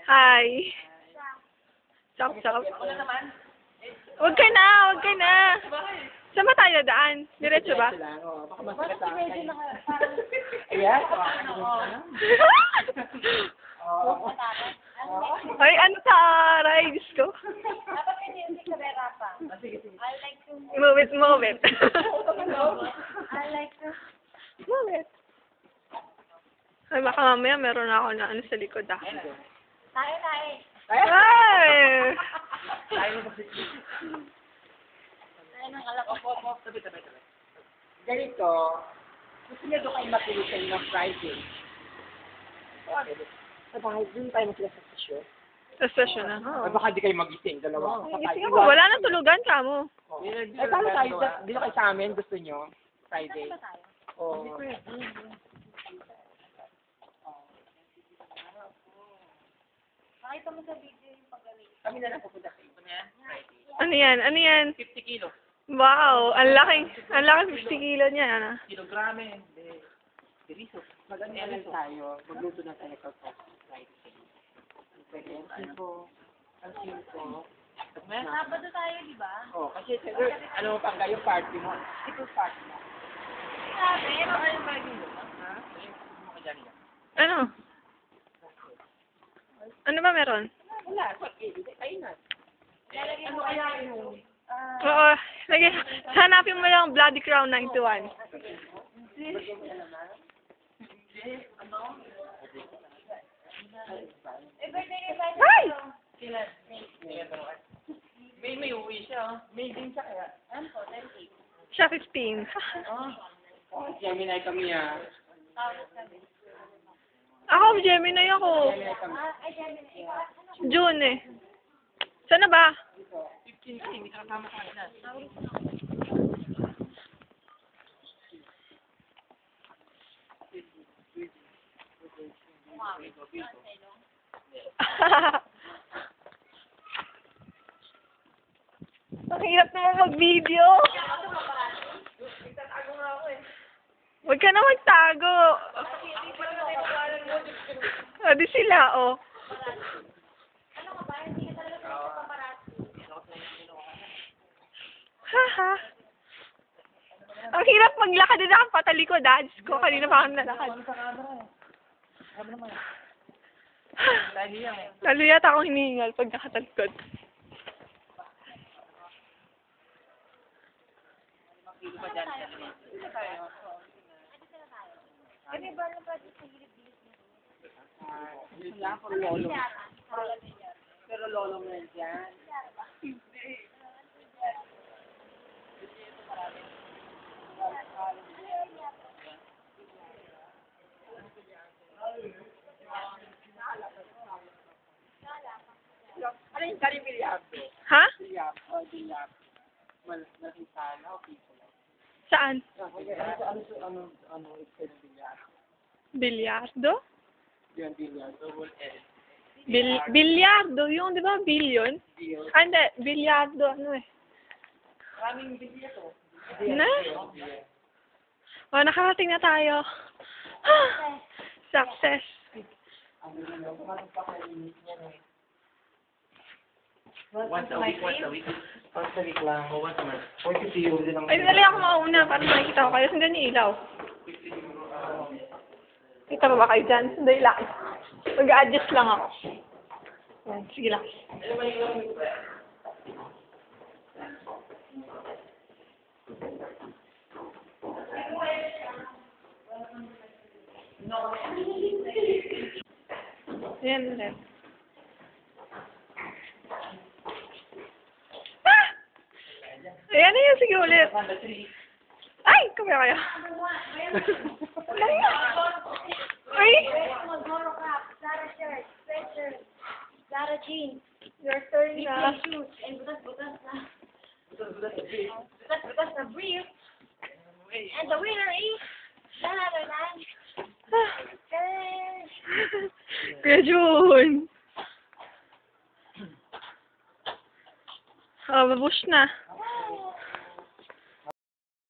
Hi. Chop, chop. Huwag ka na, huwag ka na. Saan ba tayo daan? Diretso ba? Baka masakit sa akin. Ayan? Ay, ano ta, aray, Diyos ko. Dapat hindi kabera pa. I like to Move it, move it. I like to Move it. Ay, baka mamaya meron ako na ano sa likod ah. tayo. Ay! Tayo ng alak. Ganito, gusto niya doon kayo matulog kayo ng Friday. Sa bahay, doon tayo matulog sa stasyon. Sa session na. Ay, baka di kayo magising, dalawa. Gising ako, wala na tulugan ka mo. Eh, paano tayo, dito kayo sa amin, gusto niyo? Friday. Oo. Nakita mo sa video yung pagaling. Kami na lang pupunta sa iba na Friday. Ano yan? Ano yan? 50 kilo. Wow, ang laki 50 kilo niya. Ano? Kilograme. Deriso. Mag-ano tayo, magluto na tayo sa Friday. Pwede, ang simpo. Sabado tayo, di ba? Oh, kasi ano mo pang kayo party mo? Ito party mo. Sabi, Ano party mo? Ha? Ano ka dyan? Ano? Ano ba meron? Wala, kayo na. Ano kaya yung... Oo, lagi, hanapin mo lang Bloody Crown 91. birthday ni Friday. Hi! May uwi siya. May din siya kaya. Ano po, 38. Siya 15. Gemini kami Tawag kami. Ako, Gemini ako. Gemini kami. Ay, Gemini. June eh. Sana ba? 15 kasi, hindi kasama sa kanila. Ang hirap naman mag-video. Huwag ka na magtago. O, di sila, oh. Ano ka ba? Hindi ka talaga paparazzi. Haha. Ang hirap maglakad din ako patalikod, ah. Diyos ko, kanina pa ako nalakad. Lalo yata akong hinihingal pag nakatalikod. Ano ba ang project sa gilid-gilid niya? Wala ko lolo. Pero lolo mo yan dyan. Ano yung kari bilyardo? Ha? Bilyardo. Malaking sala o piso lang? Saan? Ano, it's a bilyardo. Bilyardo? Yan, bilyardo. Double L. Bilyardo, yung di ba billion? Deal. Ah, hindi. Bilyardo, ano eh. Maraming bilyato. Na? O, nakarating na tayo. Success. Once a week. Once a week lang. O once a month. Or kasi yung din ang... Ay, dali ako mauna para makikita ko kayo. Sundan niyo ilaw. Kita ba kayo dyan? Sandali lang. Mag-a-adjust lang ako. Yan, sige lang. Ayan ulit. Ah! Ayan na yun, sige ulit. Ay! Kamaya kayo. Ay! Mag-moro cap, Zara shirt, sweatshirt, Zara jeans, Your turn na. shoes, and butas-butas na. Butas-butas na brief. And the winner is... Dalalan. Kuya Jun. Oh, babush na.